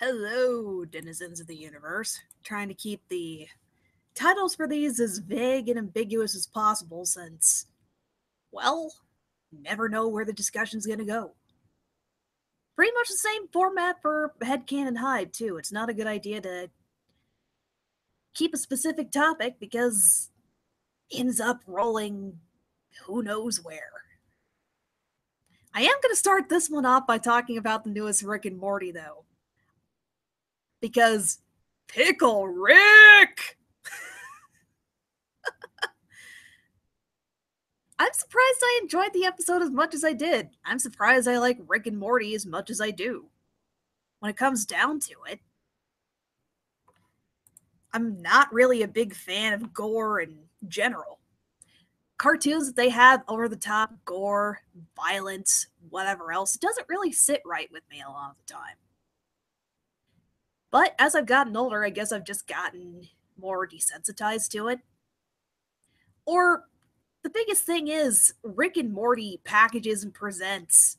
Hello, denizens of the universe. Trying to keep the titles for these as vague and ambiguous as possible since, well, never know where the discussion's gonna go. Pretty much the same format for Headcanon Hive, too. It's not a good idea to keep a specific topic because it ends up rolling who knows where. I am going to start this one off by talking about the newest Rick and Morty, though. Because Pickle Rick! I'm surprised I enjoyed the episode as much as I did. I'm surprised I like Rick and Morty as much as I do. When it comes down to it, I'm not really a big fan of gore in general. Cartoons that they have over the top gore, violence, whatever else, doesn't really sit right with me a lot of the time. But as I've gotten older, I guess I've just gotten more desensitized to it. Or the biggest thing is Rick and Morty packages and presents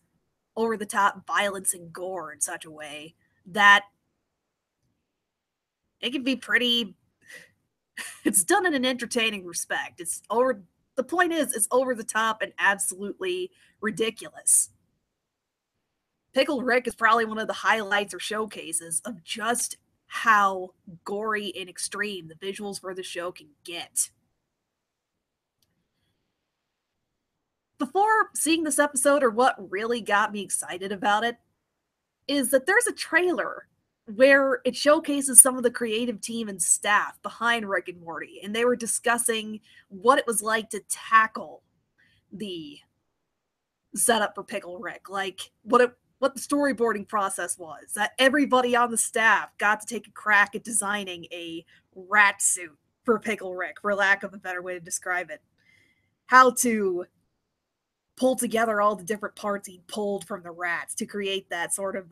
over the top violence and gore in such a way that it can be pretty it's done in an entertaining respect. The point is it's over the top and absolutely ridiculous. Pickle Rick is probably one of the highlights or showcases of just how gory and extreme the visuals for the show can get. Before seeing this episode, or what really got me excited about it, is that there's a trailer where it showcases some of the creative team and staff behind Rick and Morty, and they were discussing what it was like to tackle the setup for Pickle Rick, like what the storyboarding process was. That everybody on the staff got to take a crack at designing a rat suit for Pickle Rick, for lack of a better way to describe it. How to pull together all the different parts he pulled from the rats to create that sort of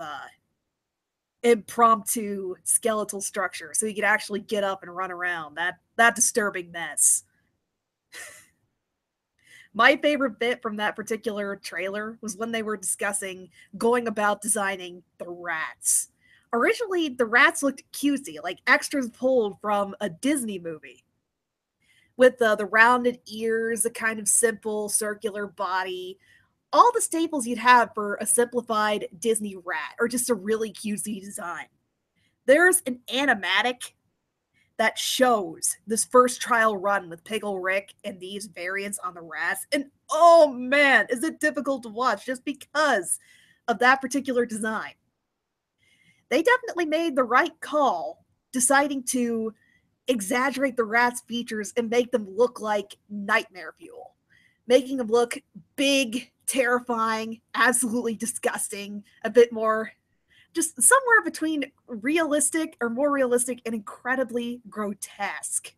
impromptu skeletal structure so he could actually get up and run around. That disturbing mess. My favorite bit from that particular trailer was when they were discussing going about designing the rats. Originally, the rats looked cutesy, like extras pulled from a Disney movie. With the rounded ears, the kind of simple circular body, all the staples you'd have for a simplified Disney rat, or just a really cutesy design. There's an animatic that shows this first trial run with Pickle Rick and these variants on the rats, and oh man, is it difficult to watch just because of that particular design. They definitely made the right call deciding to exaggerate the rats' features and make them look like nightmare fuel, making them look big, terrifying, absolutely disgusting, a bit more just somewhere between realistic or more realistic and incredibly grotesque.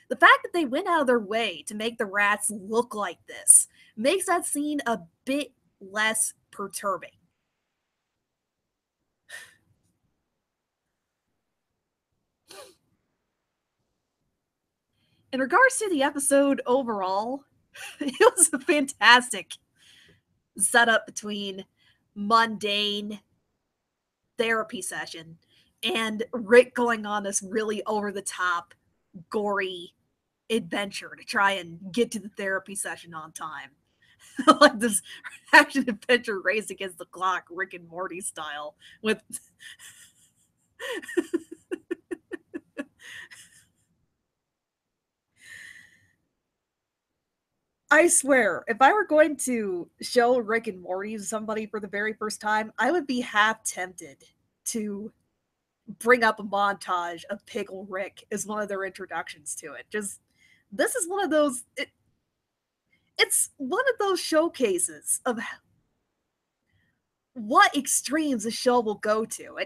The fact that they went out of their way to make the rats look like this makes that scene a bit less perturbing. In regards to the episode overall, it was a fantastic setup between mundane therapy session and Rick going on this really over the top, gory adventure to try and get to the therapy session on time. Like this action adventure race against the clock, Rick and Morty style, with I swear, if I were going to show Rick and Morty to somebody for the very first time, I would be half tempted to bring up a montage of Pickle Rick as one of their introductions to it. Just this is one of those it's one of those showcases of what extremes a show will go to.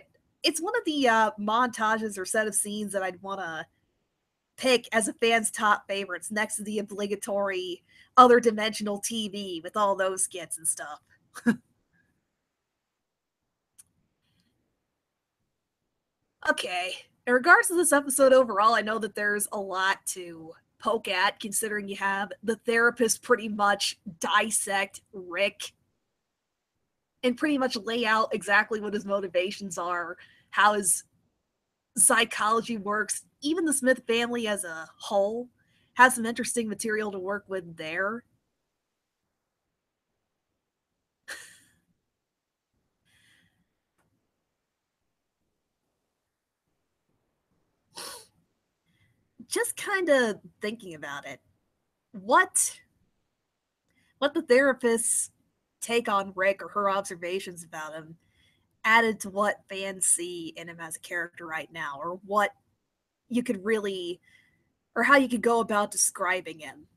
It's one of the montages or set of scenes that I'd want to pick as a fan's top favorites next to the obligatory other dimensional TV with all those skits and stuff. Okay. In regards to this episode overall, I know that there's a lot to poke at considering you have the therapist pretty much dissect Rick and pretty much lay out exactly what his motivations are, how his psychology works. Even the Smith family as a whole has some interesting material to work with there. Just kind of thinking about it, what the therapist's take on Rick or her observations about him added to what fans see in him as a character right now, or what you could really, or how you could go about describing him.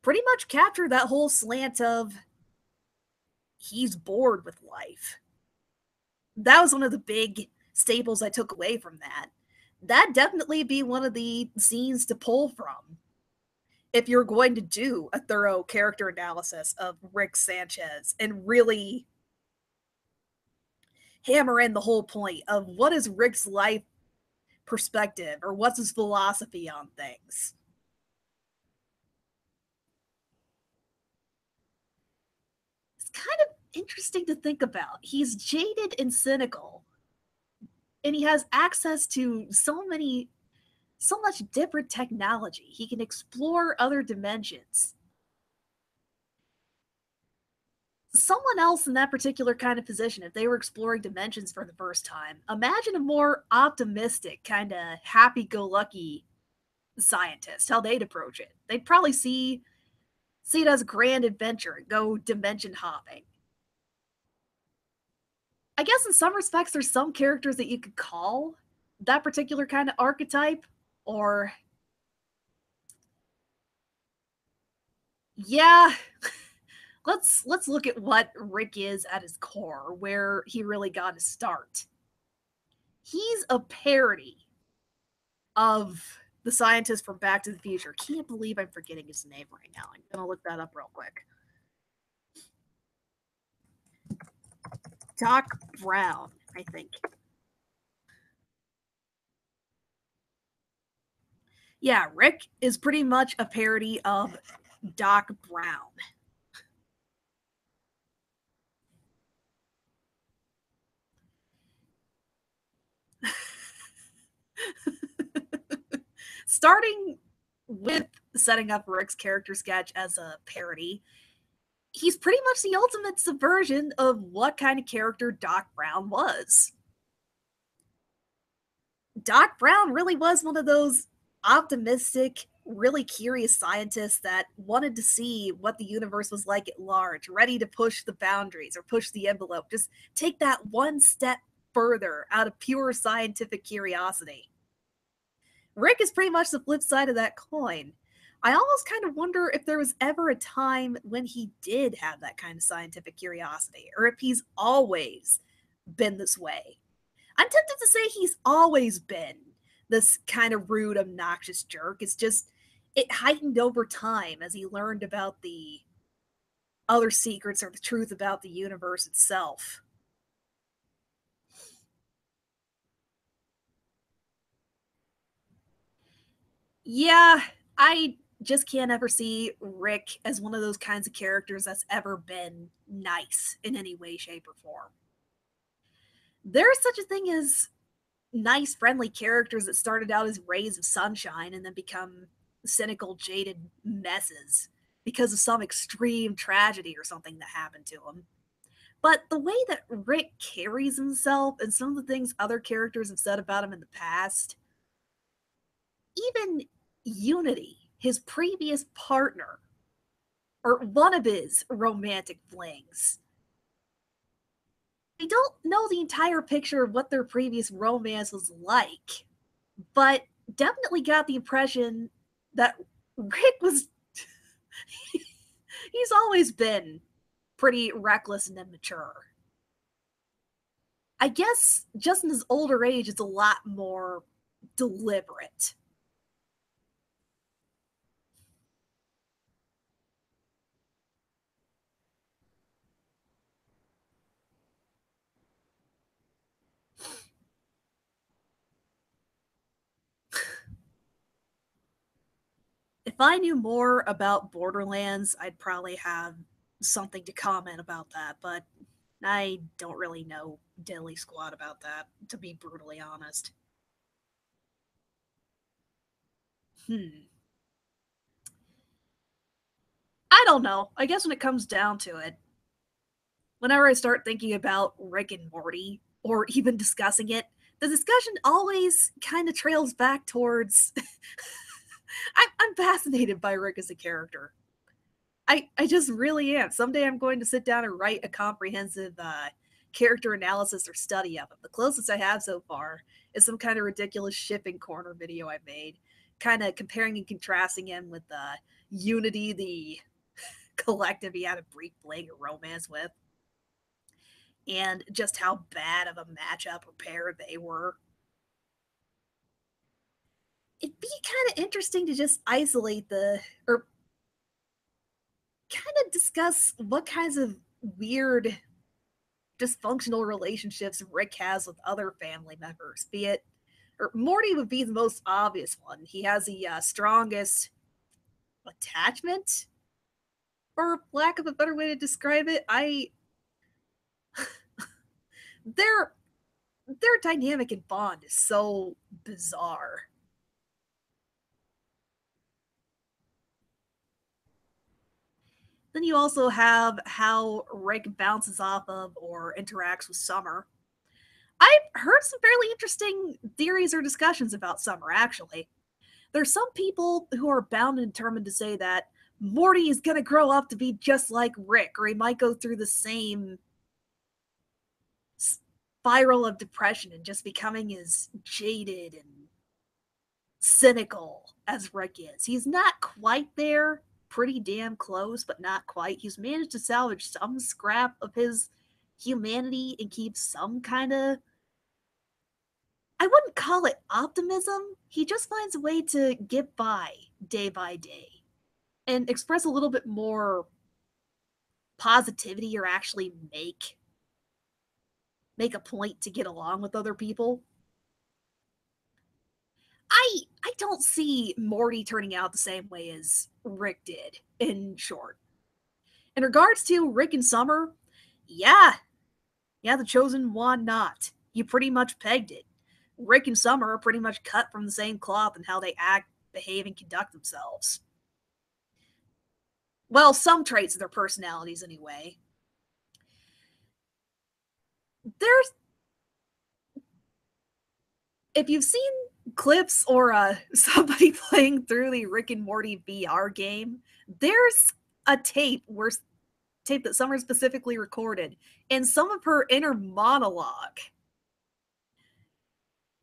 Pretty much capture that whole slant of he's bored with life. That was one of the big staples I took away from that. That'd definitely be one of the scenes to pull from if you're going to do a thorough character analysis of Rick Sanchez and really hammer in the whole point of what is Rick's life perspective or what's his philosophy on things. It's kind of interesting to think about. He's jaded and cynical, and he has access to so much different technology. He can explore other dimensions. Someone else in that particular kind of position, if they were exploring dimensions for the first time, imagine a more optimistic, kind of happy go lucky scientist, how they'd approach it. They'd probably see it as a grand adventure and go dimension hopping. I guess in some respects, there's some characters that you could call that particular kind of archetype, or yeah, let's look at what Rick is at his core, where he really got his start. He's a parody of the scientist from Back to the Future. Can't believe I'm forgetting his name right now. I'm gonna look that up real quick. Doc Brown, I think. Yeah, Rick is pretty much a parody of Doc Brown. Starting with setting up Rick's character sketch as a parody, he's pretty much the ultimate subversion of what kind of character Doc Brown was. Doc Brown really was one of those optimistic, really curious scientists that wanted to see what the universe was like at large, ready to push the boundaries or push the envelope, just take that one step further out of pure scientific curiosity. Rick is pretty much the flip side of that coin. I almost kind of wonder if there was ever a time when he did have that kind of scientific curiosity, or if he's always been this way. I'm tempted to say he's always been this kind of rude, obnoxious jerk. It's just, it heightened over time as he learned about the other secrets or the truth about the universe itself. Yeah, I just can't ever see Rick as one of those kinds of characters that's ever been nice in any way, shape, or form. There's such a thing as nice, friendly characters that started out as rays of sunshine and then become cynical, jaded messes because of some extreme tragedy or something that happened to him. But the way that Rick carries himself and some of the things other characters have said about him in the past, even Unity, his previous partner, or one of his romantic flings, I don't know the entire picture of what their previous romance was like, but definitely got the impression that Rick was he's always been pretty reckless and immature. I guess just in his older age, it's a lot more deliberate. If I knew more about Borderlands, I'd probably have something to comment about that, but I don't really know diddly squat about that, to be brutally honest. Hmm. I don't know. I guess when it comes down to it, whenever I start thinking about Rick and Morty, or even discussing it, the discussion always kind of trails back towards. I'm fascinated by Rick as a character. I just really am. Someday I'm going to sit down and write a comprehensive character analysis or study of him. The closest I have so far is some kind of ridiculous shipping corner video I made, kind of comparing and contrasting him with Unity, the collective he had a brief fling of romance with, and just how bad of a matchup or pair they were. It'd be kind of interesting to just isolate or kind of discuss what kinds of weird dysfunctional relationships Rick has with other family members, be it, or Morty would be the most obvious one. He has the strongest attachment, for lack of a better way to describe it. Their their dynamic and bond is so bizarre. Then you also have how Rick bounces off of or interacts with Summer. I've heard some fairly interesting theories or discussions about Summer, actually. There's some people who are bound and determined to say that Morty is going to grow up to be just like Rick, or he might go through the same spiral of depression and just becoming as jaded and cynical as Rick is. He's not quite there, pretty damn close, but not quite. He's managed to salvage some scrap of his humanity and keep some kind of, I wouldn't call it optimism. He just finds a way to get by day and express a little bit more positivity or actually make a point to get along with other people. I don't see Morty turning out the same way as Rick did, in short. In regards to Rick and Summer, yeah, yeah, the chosen one not. You pretty much pegged it. Rick and Summer are pretty much cut from the same cloth in how they act, behave, and conduct themselves. Well, some traits of their personalities, anyway. There's, if you've seen clips or somebody playing through the Rick and Morty VR game, there's a tape that Summer specifically recorded, and some of her inner monologue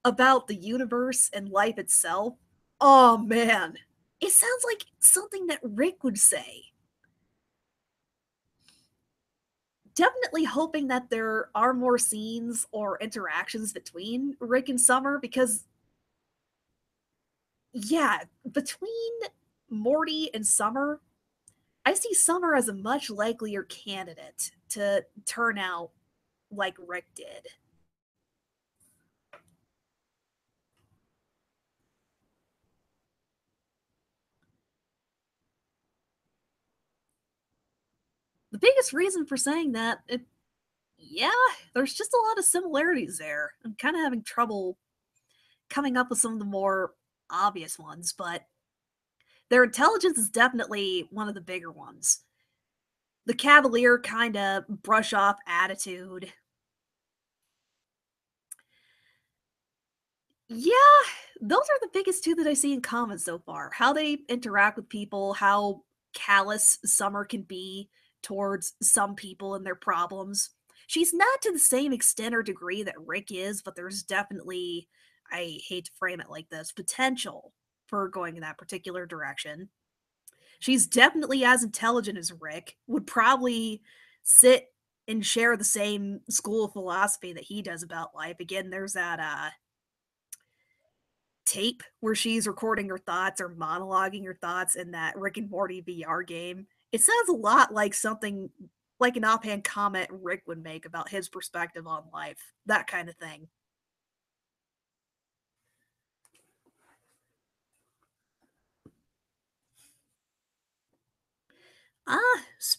about the universe and life itself. Oh man, it sounds like something that Rick would say. Definitely hoping that there are more scenes or interactions between Rick and Summer because, yeah, between Morty and Summer, I see Summer as a much likelier candidate to turn out like Rick did. The biggest reason for saying that, yeah, there's just a lot of similarities there. I'm kind of having trouble coming up with some of the more obvious ones, but their intelligence is definitely one of the bigger ones. The cavalier kind of brush off attitude. Yeah, those are the biggest two that I see in common so far. How they interact with people, how callous Summer can be towards some people and their problems. She's not to the same extent or degree that Rick is, but there's definitely, I hate to frame it like this, potential for going in that particular direction. She's definitely as intelligent as Rick, would probably sit and share the same school of philosophy that he does about life. Again, there's that tape where she's recording her thoughts or monologuing her thoughts in that Rick and Morty VR game. It sounds a lot like something like an offhand comment Rick would make about his perspective on life, that kind of thing.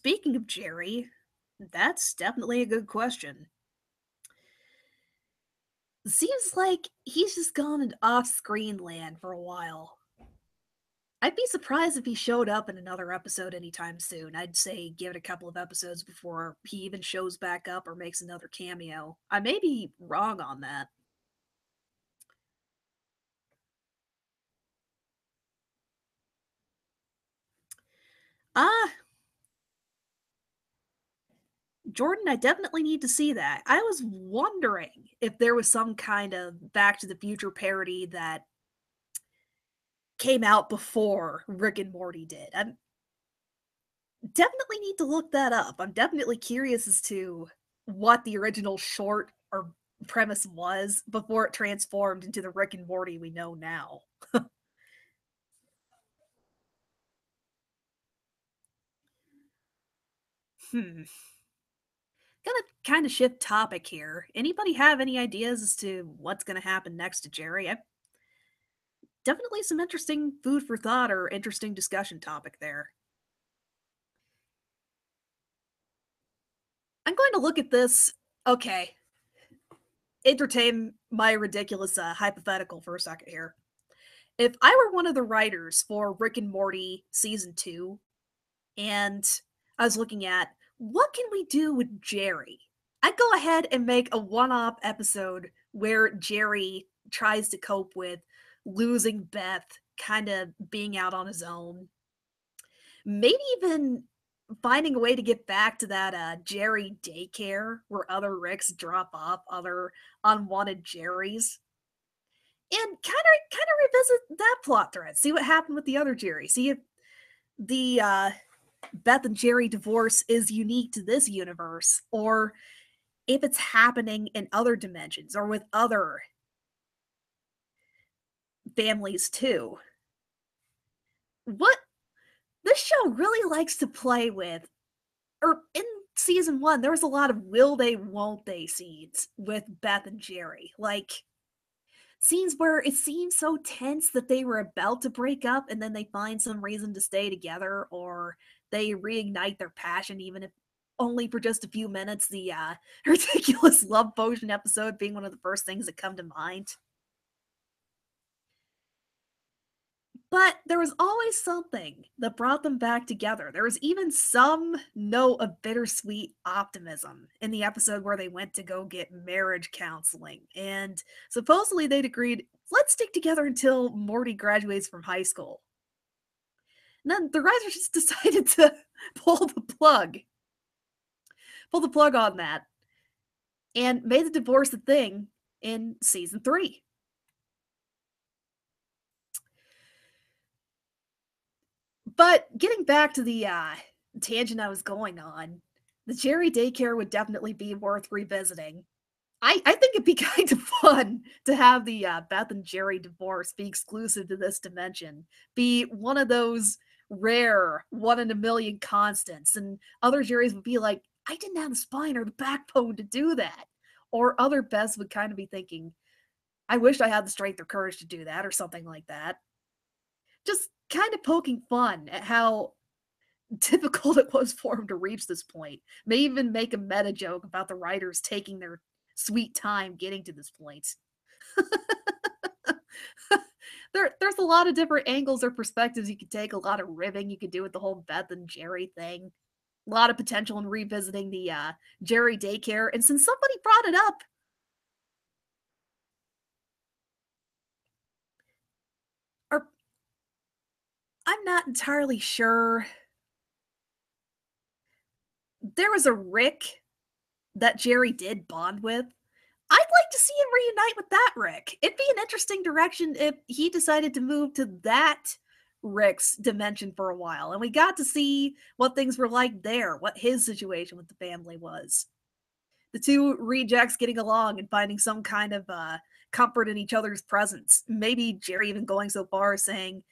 Speaking of Jerry, that's definitely a good question. Seems like he's just gone in off-screen land for a while. I'd be surprised if he showed up in another episode anytime soon. I'd say give it a couple of episodes before he even shows back up or makes another cameo. I may be wrong on that. Ah, Jordan, I definitely need to see that. I was wondering if there was some kind of Back to the Future parody that came out before Rick and Morty did. I definitely need to look that up. I'm definitely curious as to what the original short or premise was before it transformed into the Rick and Morty we know now. Hmm. Gonna kind of shift topic here. Anybody have any ideas as to what's gonna happen next to Jerry? I definitely some interesting food for thought or interesting discussion topic there. I'm going to look at this. Okay, entertain my ridiculous hypothetical for a second here. If I were one of the writers for Rick and Morty season 2 and I was looking at what can we do with Jerry? I'd go ahead and make a one-off episode where Jerry tries to cope with losing Beth, kind of being out on his own. Maybe even finding a way to get back to that Jerry daycare where other Ricks drop off other unwanted Jerrys and kind of revisit that plot thread. See what happened with the other Jerry. See if the Beth and Jerry divorce is unique to this universe, or if it's happening in other dimensions or with other families too. What this show really likes to play with, or in season 1, there was a lot of will they, won't they scenes with Beth and Jerry. Like, scenes where it seems so tense that they were about to break up and then they find some reason to stay together or they reignite their passion even if only for just a few minutes. The ridiculous love potion episode being one of the first things that come to mind. But there was always something that brought them back together. There was even some note of bittersweet optimism in the episode where they went to go get marriage counseling. And supposedly they'd agreed, let's stick together until Morty graduates from high school. And then the writers just decided to pull the plug, pull the plug on that, and made the divorce a thing in season 3. But getting back to the tangent I was going on, the Jerry daycare would definitely be worth revisiting. I think it'd be kind of fun to have the Beth and Jerry divorce be exclusive to this dimension, be one of those rare one in a million constants, and other Jerrys would be like, I didn't have the spine or the backbone to do that. Or other Beths would kind of be thinking, I wish I had the strength or courage to do that, or something like that. Just kind of poking fun at how difficult it was for him to reach this point. May even make a meta joke about the writers taking their sweet time getting to this point. There's a lot of different angles or perspectives you could take, a lot of ribbing you could do with the whole Beth and Jerry thing. A lot of potential in revisiting the Jerry daycare. And since somebody brought it up, or I'm not entirely sure, there was a Rick that Jerry did bond with. I'd like to see him reunite with that Rick. It'd be an interesting direction if he decided to move to that Rick's dimension for a while. And we got to see what things were like there, what his situation with the family was. The two rejects getting along and finding some kind of comfort in each other's presence. Maybe Jerry even going so far as saying,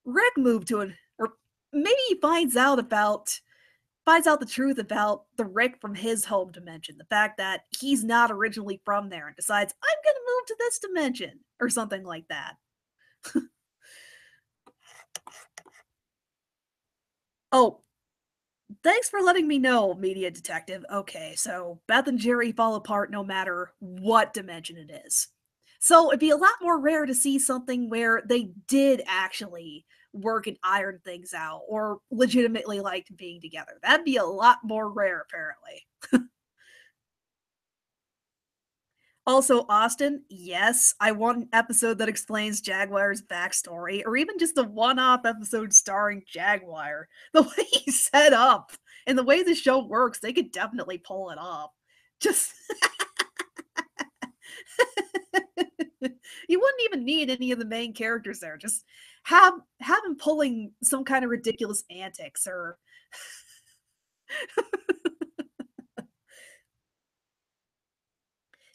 Rick moved to an, or maybe he finds out the truth about the Rick from his home dimension. The fact that he's not originally from there and decides, I'm going to move to this dimension or something like that. Oh, Thanks for letting me know, media detective. Okay, so Beth and Jerry fall apart no matter what dimension it is. So it'd be a lot more rare to see something where they did actually work and iron things out or legitimately liked being together. That'd be a lot more rare, apparently. Also, Austin, yes, I want an episode that explains Jaguar's backstory, or even just a one off episode starring Jaguar. The way he's set up and the way the show works, they could definitely pull it off. Just you wouldn't even need any of the main characters there. Just have him pulling some kind of ridiculous antics or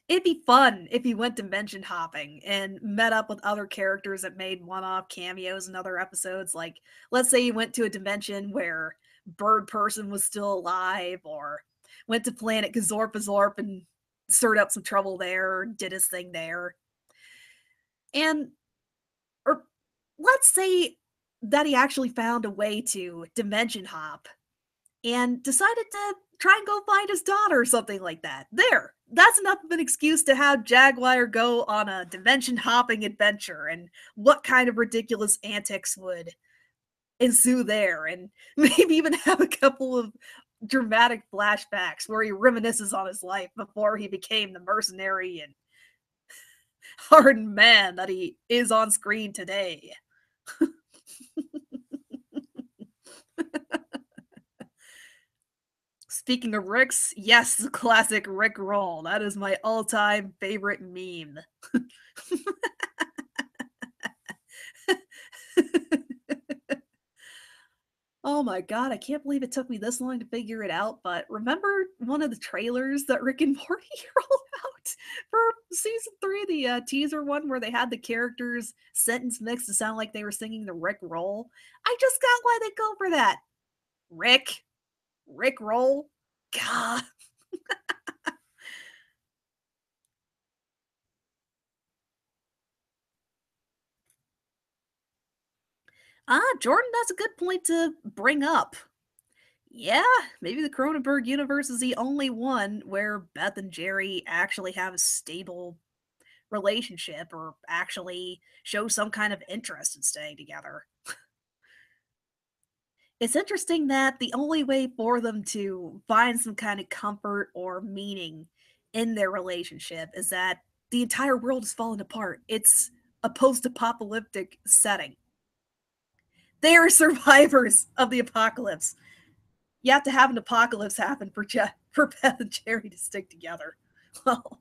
it'd be fun if he went dimension hopping and met up with other characters that made one-off cameos in other episodes. Like, let's say he went to a dimension where Bird Person was still alive, or went to planet Gazorpazorp and stirred up some trouble there, did his thing there. And or let's say that he actually found a way to dimension hop and decided to try and go find his daughter or something like that. There. That's enough of an excuse to have Jaguar go on a dimension hopping adventure and what kind of ridiculous antics would ensue there, and maybe even have a couple of dramatic flashbacks where he reminisces on his life before he became the mercenary and hardened man that he is on screen today. Speaking of Ricks, yes, the classic Rick roll. That is my all-time favorite meme. Oh my god, I can't believe it took me this long to figure it out, but remember one of the trailers that Rick and Morty rolled out for season 3, the teaser one where they had the characters sentence mixed to sound like they were singing the Rick roll? I just got why they go for that. Rick roll? God. Jordan, that's a good point to bring up. Yeah, maybe the Cronenberg universe is the only one where Beth and Jerry actually have a stable relationship or actually show some kind of interest in staying together. It's interesting that the only way for them to find some kind of comfort or meaning in their relationship is that the entire world is falling apart. It's a post apocalyptic setting. They are survivors of the apocalypse. You have to have an apocalypse happen for Beth and Jerry to stick together. Well,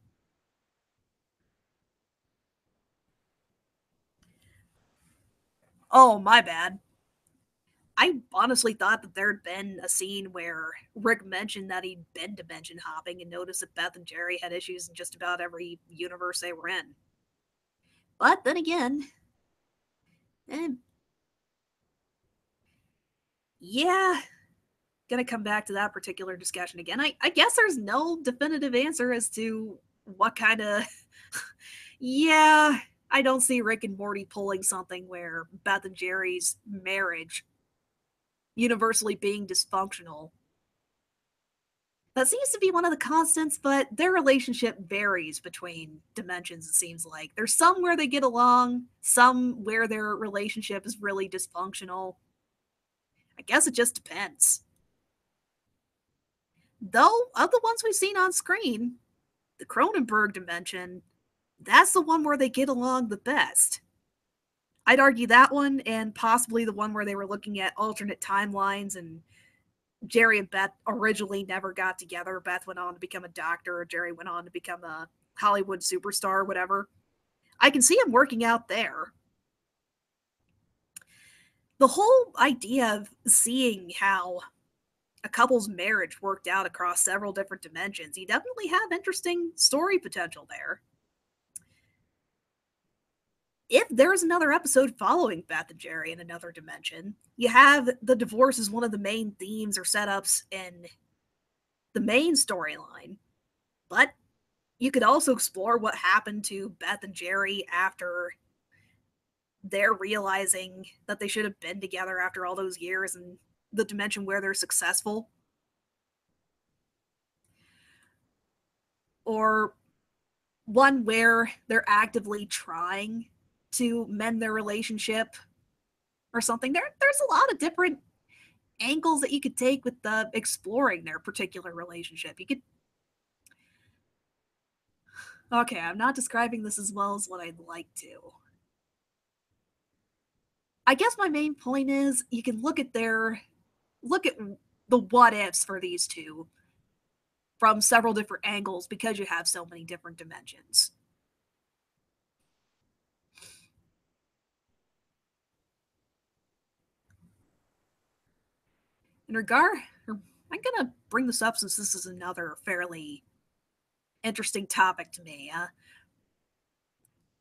oh, my bad. I honestly thought that there had been a scene where Rick mentioned that he'd been dimension hopping and noticed that Beth and Jerry had issues in just about every universe they were in. But then again, eh, yeah, gonna come back to that particular discussion again. I guess there's no definitive answer as to what kind of. Yeah, I don't see Rick and Morty pulling something where Beth and Jerry's marriage universally being dysfunctional. That seems to be one of the constants, but their relationship varies between dimensions, it seems like. There's some where they get along, some where their relationship is really dysfunctional. I guess it just depends. Though, of the ones we've seen on screen, the Cronenberg dimension, that's the one where they get along the best. I'd argue that one and possibly the one where they were looking at alternate timelines and Jerry and Beth originally never got together. Beth went on to become a doctor, Jerry went on to become a Hollywood superstar, whatever. I can see him working out there. The whole idea of seeing how a couple's marriage worked out across several different dimensions, you definitely have interesting story potential there. If there's another episode following Beth and Jerry in another dimension, you have the divorce as one of the main themes or setups in the main storyline. But you could also explore what happened to Beth and Jerry after they're realizing that they should have been together after all those years and the dimension where they're successful. or one where they're actively trying to mend their relationship or something. There's a lot of different angles that you could take with exploring their particular relationship. You could Okay, I'm not describing this as well as what I'd like to. I guess my main point is you can look at the what ifs for these two from several different angles because you have so many different dimensions. In regard, I'm gonna bring this up since this is another fairly interesting topic to me.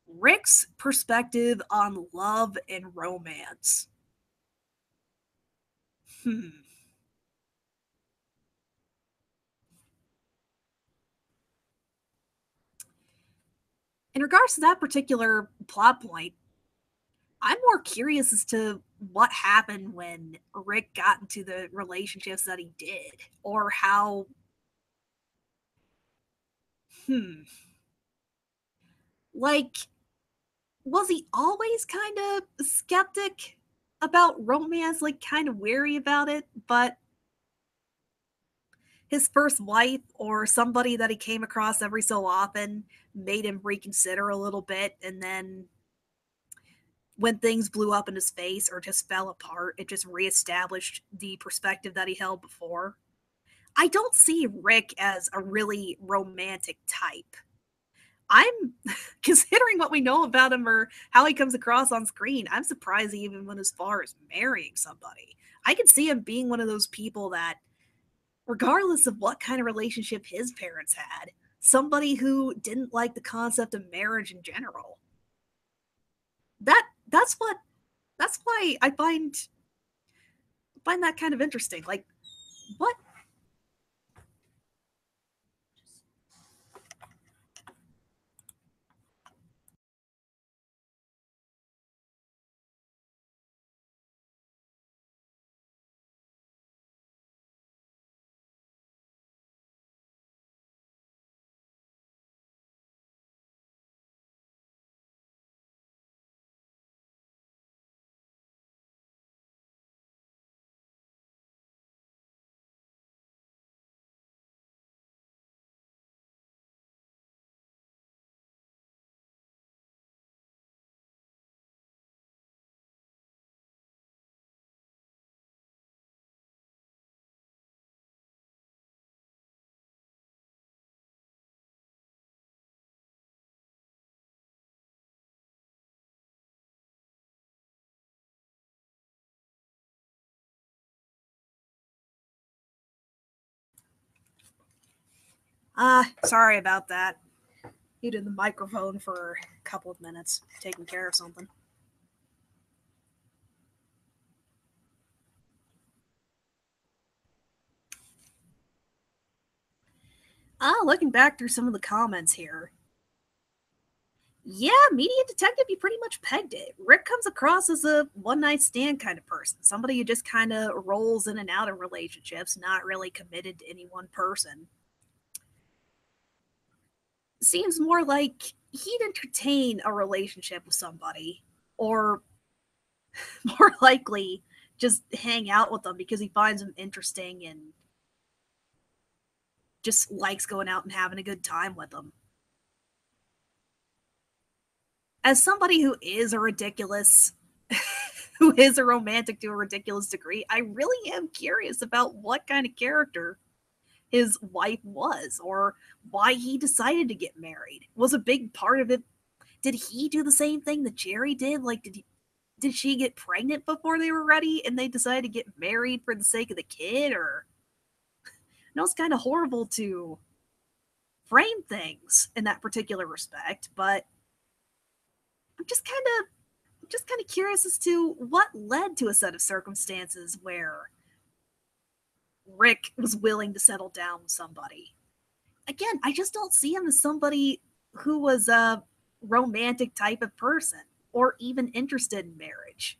Rick's perspective on love and romance. Hmm. In regards to that particular plot point, I'm more curious as to what happened when Rick got into the relationships that he did, or how. Hmm. Like, was he always kind of skeptic about romance, like kind of wary about it, but his first wife or somebody that he came across every so often made him reconsider a little bit, and then when things blew up in his face or just fell apart, it just reestablished the perspective that he held before. I don't see Rick as a really romantic type. I'm considering what we know about him or how he comes across on screen. I'm surprised he even went as far as marrying somebody. I could see him being one of those people that, regardless of what kind of relationship his parents had, somebody who didn't like the concept of marriage in general. That's what that's why I find that kind of interesting. Like, what? Sorry about that. Muted the microphone for a couple of minutes, taking care of something. Looking back through some of the comments here. Yeah, media detective, you pretty much pegged it. Rick comes across as a one night stand kind of person, somebody who just kind of rolls in and out of relationships, not really committed to any one person. Seems more like he'd entertain a relationship with somebody, or more likely just hang out with them because he finds them interesting and just likes going out and having a good time with them. As somebody who is a ridiculous, who is a romantic to a ridiculous degree, I really am curious about what kind of character his wife was, or why he decided to get married. Was a big part of it. Did he do the same thing that Jerry did? Like, did she get pregnant before they were ready and they decided to get married for the sake of the kid? Or no, it's kind of horrible to frame things in that particular respect, but I'm just kind of curious as to what led to a set of circumstances where Rick was willing to settle down with somebody. Again, I just don't see him as somebody who was a romantic type of person or even interested in marriage.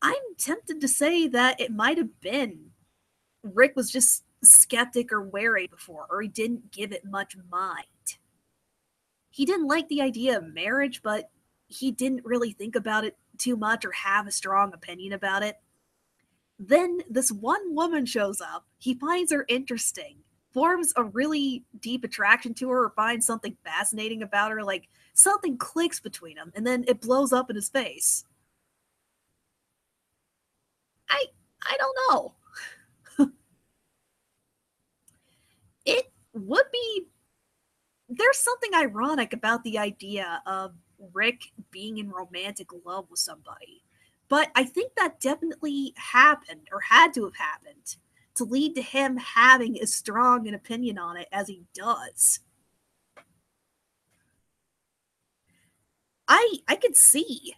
I'm tempted to say that it might have been Rick was just skeptic or wary before, or he didn't give it much mind. He didn't like the idea of marriage, but he didn't really think about it too much or have a strong opinion about it. Then this one woman shows up. He finds her interesting, forms a really deep attraction to her, or finds something fascinating about her, like something clicks between them, and then it blows up in his face. I I don't know. It would be there's something ironic about the idea of Rick being in romantic love with somebody. But I think that definitely happened or had to have happened to lead to him having as strong an opinion on it as he does. I could see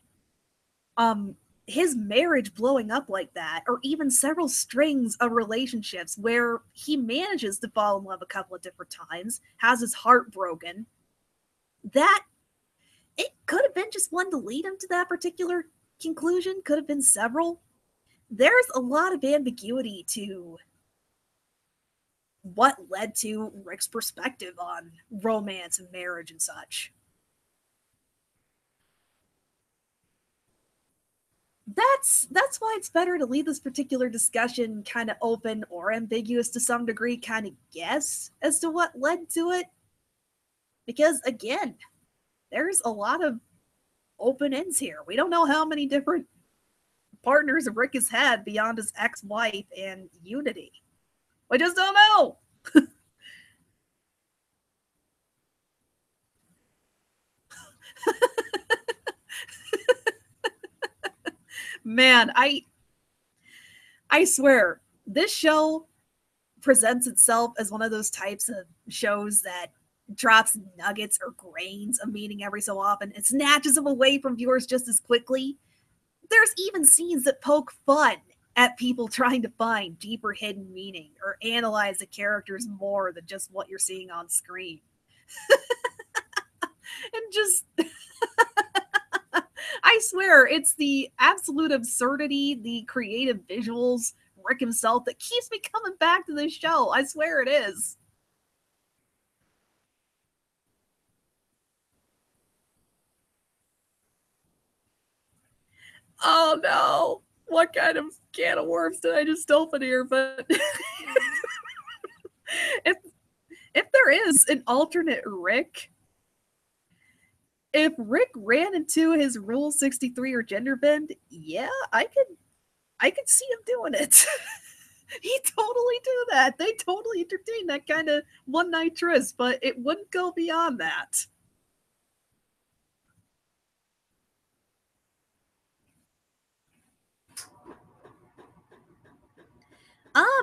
um his marriage blowing up like that, or even several strings of relationships where he manages to fall in love a couple of different times, has his heart broken. That it could have been just one to lead him to that particular conclusion, could have been several. There's a lot of ambiguity to what led to Rick's perspective on romance and marriage and such. That's why it's better to leave this particular discussion kind of open or ambiguous to some degree, kind of guess as to what led to it. Because again, there's a lot of open ends here. We don't know how many different partners Rick has had beyond his ex-wife and Unity. We just don't know. Man, I swear, this show presents itself as one of those types of shows that drops nuggets or grains of meaning every so often. It snatches them away from viewers just as quickly. There's even scenes that poke fun at people trying to find deeper hidden meaning or analyze the characters more than just what you're seeing on screen. And just I swear, it's the absolute absurdity, the creative visuals, Rick himself, that keeps me coming back to this show. I swear it is. Oh no. What kind of can of worms did I just open here? But if if there is an alternate Rick, if Rick ran into his Rule 63 or gender bend, yeah, I could see him doing it. He totally do that. They totally entertain that kind of one night tryst, but it wouldn't go beyond that.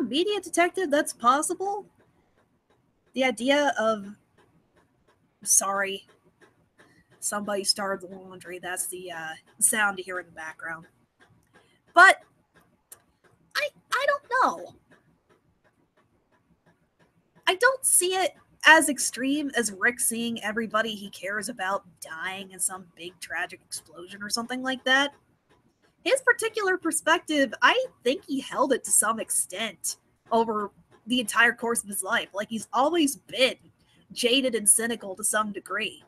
Media detective, that's possible. The idea of sorry, somebody started the laundry. That's the sound you hear in the background. But I don't know. I don't see it as extreme as Rick seeing everybody he cares about dying in some big tragic explosion or something like that. His particular perspective, I think he held it to some extent over the entire course of his life. Like he's always been jaded and cynical to some degree.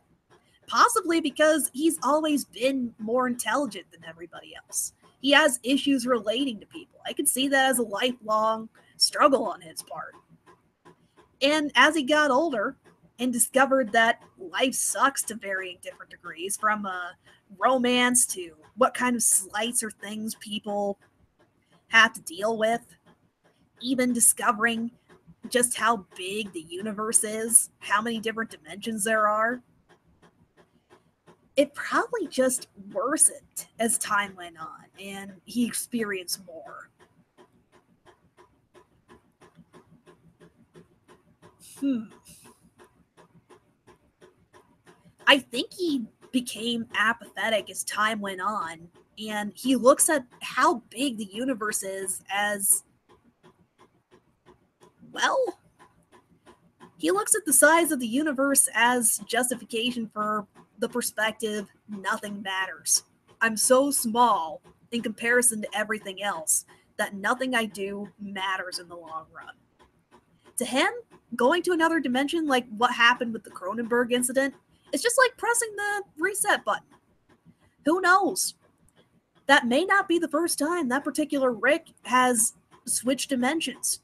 Possibly because he's always been more intelligent than everybody else. He has issues relating to people. I can see that as a lifelong struggle on his part. And as he got older and discovered that life sucks to varying different degrees, from romance to what kind of slights or things people have to deal with, even discovering just how big the universe is, how many different dimensions there are, it probably just worsened as time went on and he experienced more. Hmm. I think he became apathetic as time went on, and he looks at how big the universe is as well. He looks at the size of the universe as justification for the perspective nothing matters. I'm so small in comparison to everything else that nothing I do matters in the long run. To him, going to another dimension like what happened with the Cronenberg incident, it's just like pressing the reset button. Who knows? That may not be the first time that particular Rick has switched dimensions.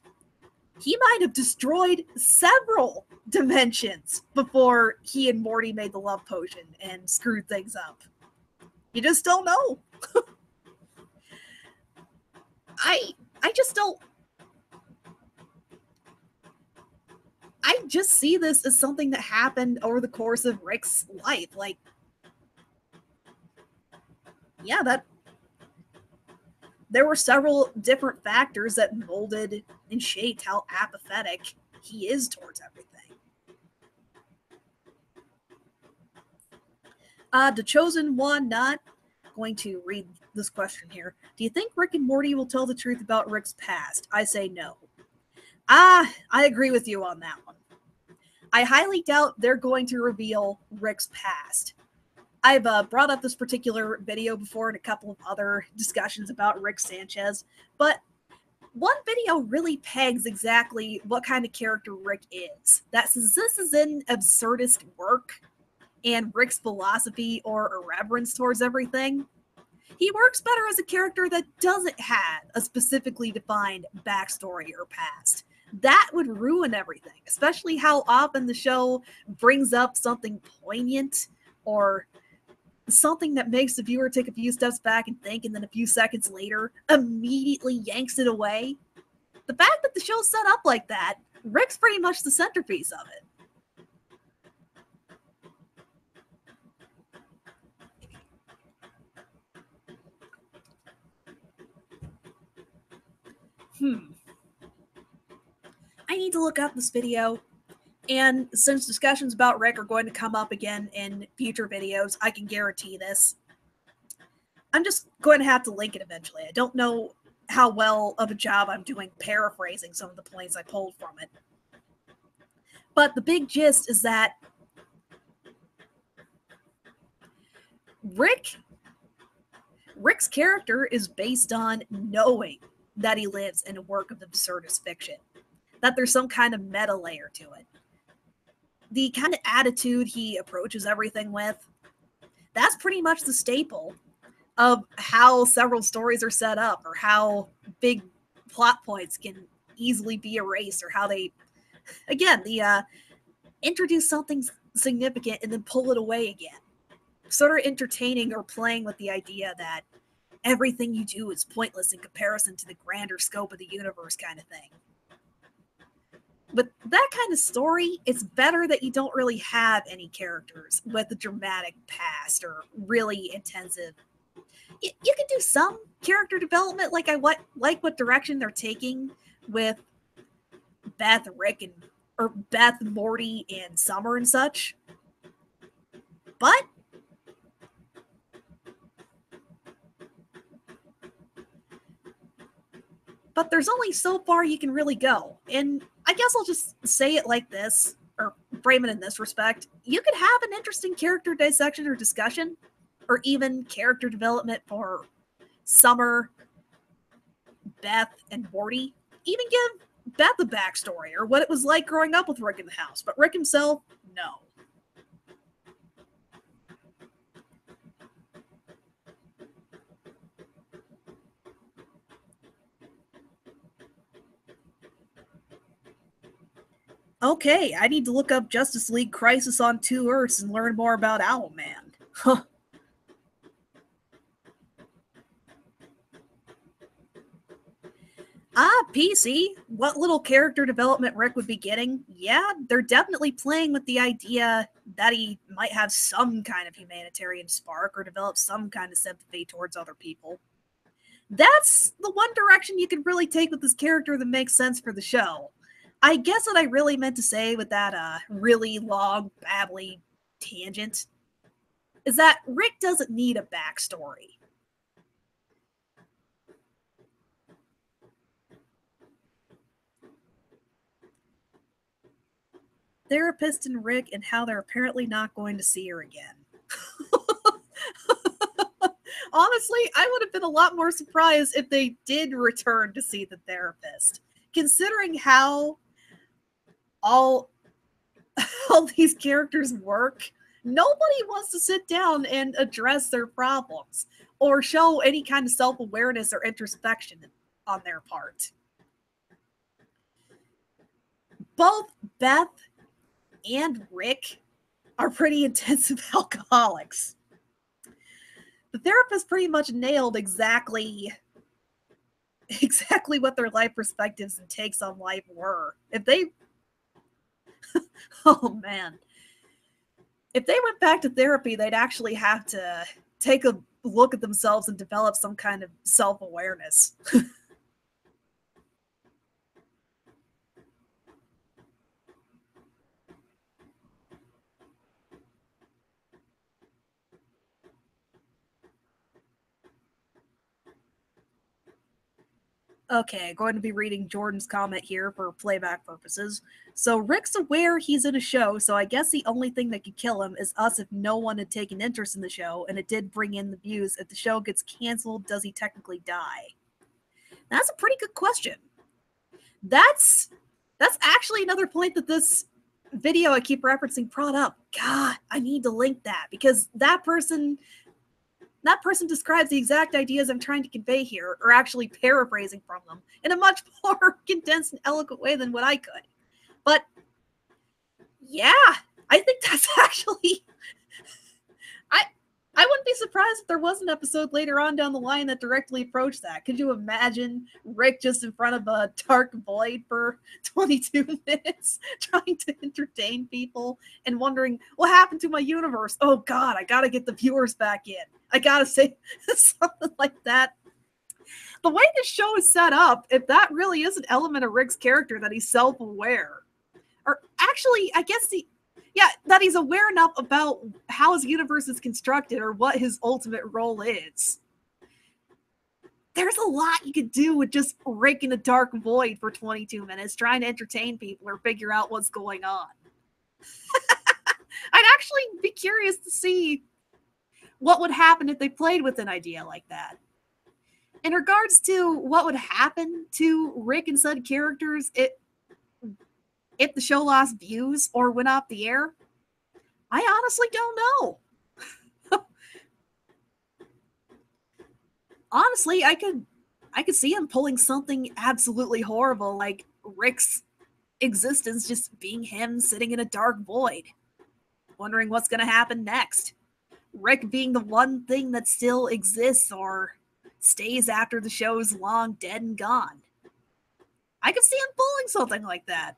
He might have destroyed several dimensions before he and Morty made the love potion and screwed things up. You just don't know. I just don't. I just see this as something that happened over the course of Rick's life. Like, yeah, that there were several different factors that molded and shaped how apathetic he is towards everything. The chosen one, not going to read this question here. Do you think Rick and Morty will tell the truth about Rick's past? I say no. I agree with you on that one. I highly doubt they're going to reveal Rick's past. I've brought up this particular video before in a couple of other discussions about Rick Sanchez, but one video really pegs exactly what kind of character Rick is. That since this is an absurdist work and Rick's philosophy or irreverence towards everything, he works better as a character that doesn't have a specifically defined backstory or past. That would ruin everything, especially how often the show brings up something poignant or something that makes the viewer take a few steps back and think, and then a few seconds later immediately yanks it away. The fact that the show's set up like that, Rick's pretty much the centerpiece of it. I need to look up this video, and since discussions about Rick are going to come up again in future videos, I can guarantee this. I'm just going to have to link it eventually. I don't know how well of a job I'm doing paraphrasing some of the points I pulled from it. But the big gist is that Rick's character is based on knowing that he lives in a work of absurdist fiction, that there's some kind of meta layer to it. The kind of attitude he approaches everything with, that's pretty much the staple of how several stories are set up, or how big plot points can easily be erased, or how they, again, introduce something significant and then pull it away again. Sort of entertaining or playing with the idea that everything you do is pointless in comparison to the grander scope of the universe kind of thing. But that kind of story, it's better that you don't really have any characters with a dramatic past or really intensive. You can do some character development, like like what direction they're taking with Beth, Rick, or Beth, Morty, and Summer and such. But there's only so far you can really go. And I guess I'll just say it like this, or frame it in this respect. You could have an interesting character dissection or discussion, or even character development for Summer, Beth, and Morty. Even give Beth a backstory, or what it was like growing up with Rick in the house. But Rick himself, no. Okay, I need to look up Justice League Crisis on Two Earths and learn more about Owlman. Huh. PC, what little character development Rick would be getting? Yeah, they're definitely playing with the idea that he might have some kind of humanitarian spark or develop some kind of sympathy towards other people. That's the one direction you can really take with this character that makes sense for the show. I guess what I really meant to say with that really long, babbly tangent is that Rick doesn't need a backstory. Therapist and Rick, and how they're apparently not going to see her again. Honestly, I would have been a lot more surprised if they did return to see the therapist, considering how all all these characters work, nobody wants to sit down and address their problems or show any kind of self-awareness or introspection on their part. Both Beth and Rick are pretty intensive alcoholics. The therapist pretty much nailed exactly what their life perspectives and takes on life were. If they oh man. If they went back to therapy, they'd actually have to take a look at themselves and develop some kind of self-awareness. Okay, going to be reading Jordan's comment here for playback purposes. So Rick's aware he's in a show, so I guess the only thing that could kill him is us if no one had taken interest in the show, and it did bring in the views. If the show gets canceled, does he technically die? That's a pretty good question. That's actually another point that this video I keep referencing brought up. God, I need to link that because that person describes the exact ideas I'm trying to convey here, or actually paraphrasing from them in a much more condensed and eloquent way than what I could. But yeah, I think that's actually I wouldn't be surprised if there was an episode later on down the line that directly approached that. Could you imagine Rick just in front of a dark void for 22 minutes trying to entertain people and wondering, what happened to my universe? Oh God, I gotta get the viewers back in. I gotta say something like that. The way this show is set up, if that really is an element of Rick's character, that he's self-aware. Or actually, I guess that he's aware enough about how his universe is constructed or what his ultimate role is. There's a lot you could do with just Rick in a dark void for 22 minutes trying to entertain people or figure out what's going on. I'd actually be curious to see what would happen if they played with an idea like that. In regards to what would happen to Rick and said characters if the show lost views or went off the air, I honestly don't know. Honestly, I could see him pulling something absolutely horrible, like Rick's existence just being him sitting in a dark void, wondering what's going to happen next. Rick being the one thing that still exists or stays after the show's long dead and gone. I could see him pulling something like that.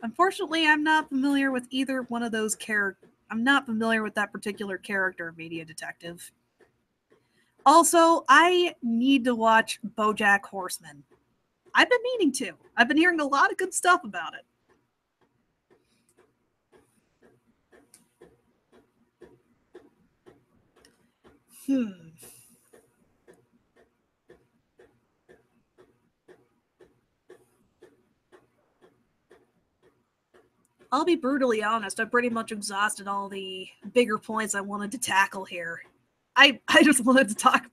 Unfortunately, I'm not familiar with either one of those characters. I'm not familiar with that particular character, Media Detective. Also, I need to watch Bojack Horseman. I've been meaning to. I've been hearing a lot of good stuff about it. I'll be brutally honest, I pretty much exhausted all the bigger points I wanted to tackle here. I just wanted to talk.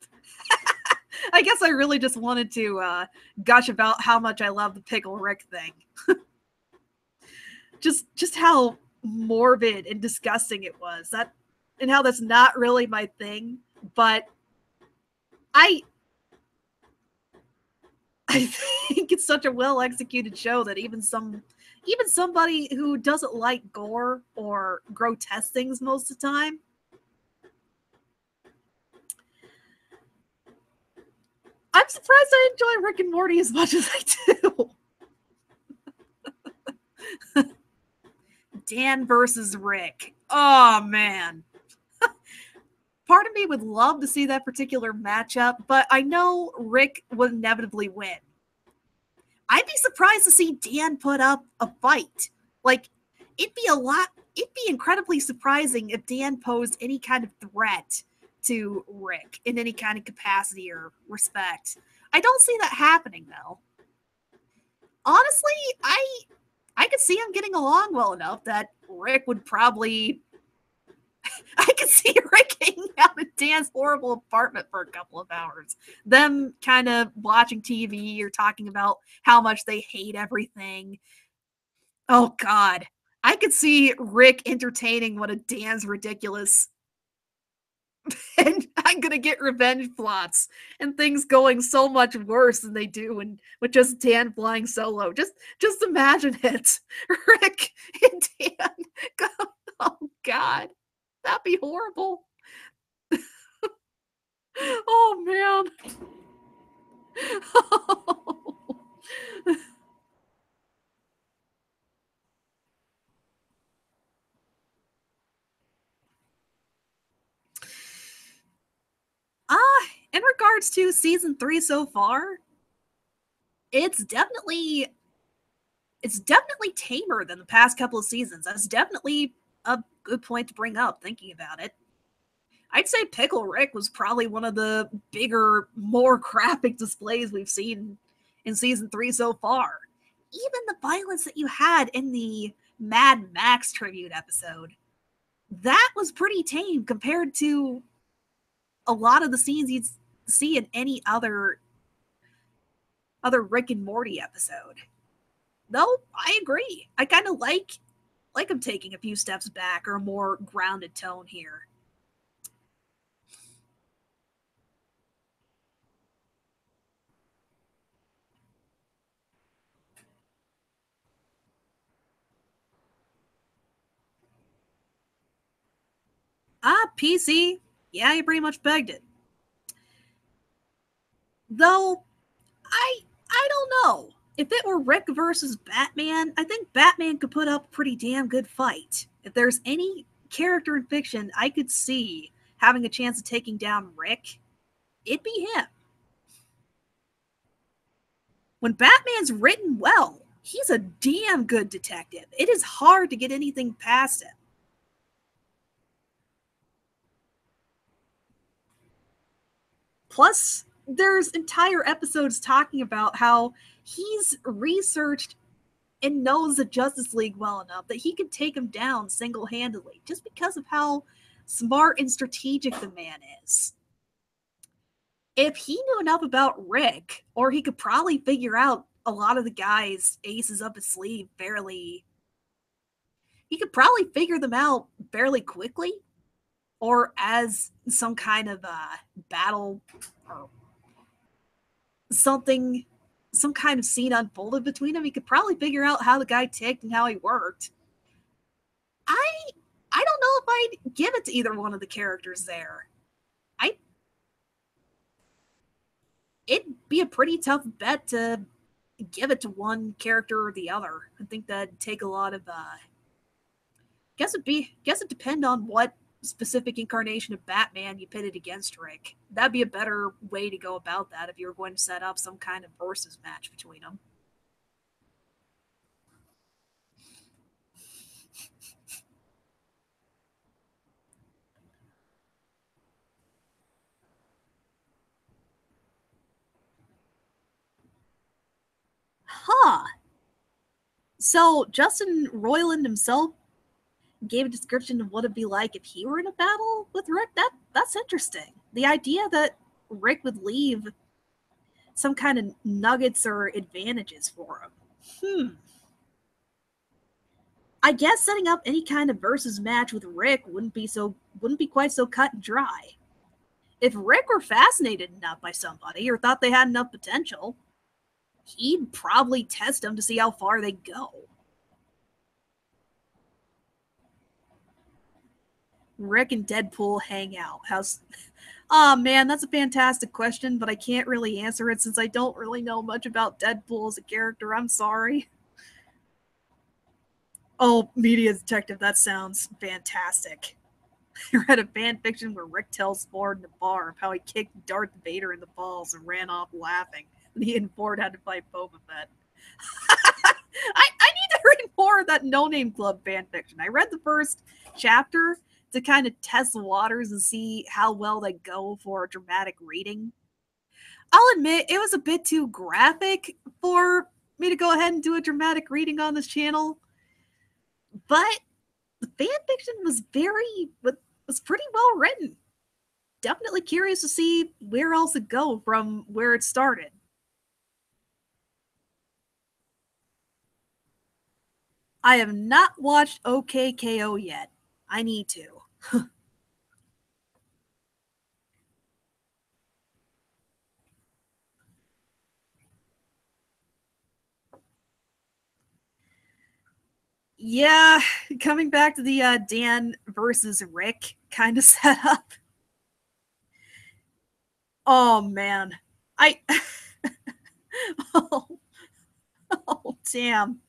I guess I really just wanted to gush about how much I love the Pickle Rick thing. just how morbid and disgusting it was. And how that's not really my thing, but I think it's such a well executed show that even somebody who doesn't like gore or grotesque things most of the time, I'm surprised I enjoy Rick and Morty as much as I do. Dan versus Rick. Oh man. Part of me would love to see that particular matchup, but I know Rick would inevitably win. I'd be surprised to see Dan put up a fight. Like, it'd be incredibly surprising if Dan posed any kind of threat to Rick in any kind of capacity or respect. I don't see that happening, though. Honestly, I could see them getting along well enough that Rick would probably. I could see Rick hanging out in Dan's horrible apartment for a couple of hours. Them kind of watching TV or talking about how much they hate everything. Oh, God. I could see Rick entertaining one of Dan's ridiculous and I'm gonna get revenge plots and things going so much worse than they do and with just Dan flying solo. Just imagine it. Rick and Dan go, oh God. That'd be horrible. Oh man. In regards to season 3 so far, it's definitely it's definitely tamer than the past couple of seasons. That's definitely a good point to bring up thinking about it. I'd say Pickle Rick was probably one of the bigger, more graphic displays we've seen in season 3 so far. Even the violence that you had in the Mad Max tribute episode, that was pretty tame compared to a lot of the scenes you'd see in any other Rick and Morty episode. Though I agree, I kind of like him taking a few steps back or a more grounded tone here. PC. Yeah, you pretty much begged it. Though I don't know. If it were Rick versus Batman, I think Batman could put up a pretty damn good fight. If there's any character in fiction I could see having a chance of taking down Rick, it'd be him. When Batman's written well, he's a damn good detective. It is hard to get anything past him. Plus, there's entire episodes talking about how he's researched and knows the Justice League well enough that he could take him down single handedly just because of how smart and strategic the man is. If he knew enough about Rick, or he could probably figure out a lot of the guys' aces up his sleeve fairly, he could probably figure them out fairly quickly, or as some kind of battle or something, some kind of scene unfolded between them. He could probably figure out how the guy ticked and how he worked. I I don't know if I'd give it to either one of the characters there. I It'd be a pretty tough bet to give it to one character or the other. I think that'd take a lot of guess it depend on what specific incarnation of Batman you pitted against Rick. That'd be a better way to go about that if you were going to set up some kind of versus match between them. Huh. So Justin Roiland himself gave a description of what it'd be like if he were in a battle with Rick. That's interesting. The idea that Rick would leave some kind of nuggets or advantages for him. I guess setting up any kind of versus match with Rick wouldn't be quite so cut and dry. If Rick were fascinated enough by somebody or thought they had enough potential, he'd probably test them to see how far they go. Rick and Deadpool hang out. How's Oh man, that's a fantastic question, but I can't really answer it since I don't really know much about Deadpool as a character. I'm sorry. Oh, media detective, that sounds fantastic. I read a fan fiction where Rick tells Ford in the bar of how he kicked Darth Vader in the balls and ran off laughing. And he and Ford had to fight Boba Fett. I need to read more of that No Name Club fan fiction. I read the first chapter to kind of test the waters and see how well they go for a dramatic reading. I'll admit it was a bit too graphic for me to go ahead and do a dramatic reading on this channel. But the fan fiction was pretty well written. Definitely curious to see where else it go from where it started. I have not watched OKKO yet. I need to. Yeah, coming back to the Dan versus Rick kind of setup. Oh man, I oh, oh damn.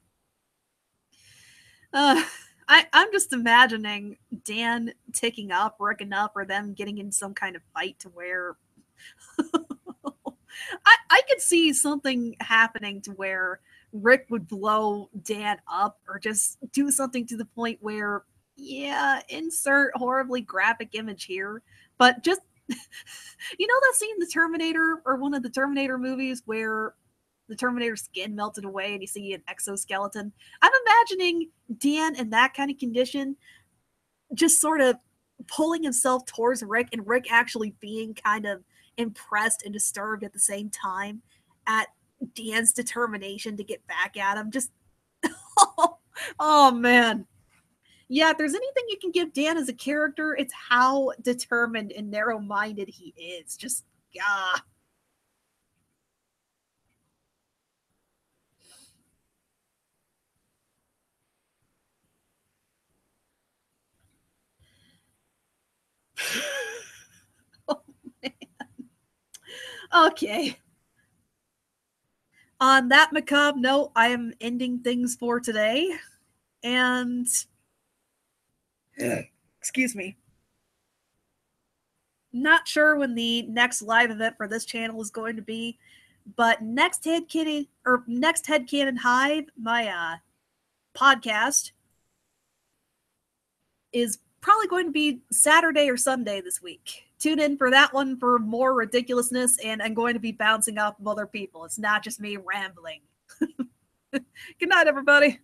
Uh, I'm just imagining Dan ticking up, Rick up, or them getting in some kind of fight to where I could see something happening to where Rick would blow Dan up or just do something to the point where, yeah, insert horribly graphic image here, but just, you know that scene in the Terminator or one of the Terminator movies where the Terminator skin melted away and you see an exoskeleton? I'm imagining Dan in that kind of condition, just sort of pulling himself towards Rick and Rick actually being kind of impressed and disturbed at the same time at Dan's determination to get back at him. Just, oh man. Yeah, if there's anything you can give Dan as a character, it's how determined and narrow minded he is. Just, yeah. Oh, okay. On that macabre note, I am ending things for today. And, excuse me, not sure when the next live event for this channel is going to be, but next Headcanon Hive, my podcast, is probably going to be Saturday or Sunday this week. Tune in for that one for more ridiculousness, and I'm going to be bouncing off of other people. It's not just me rambling. Good night, everybody.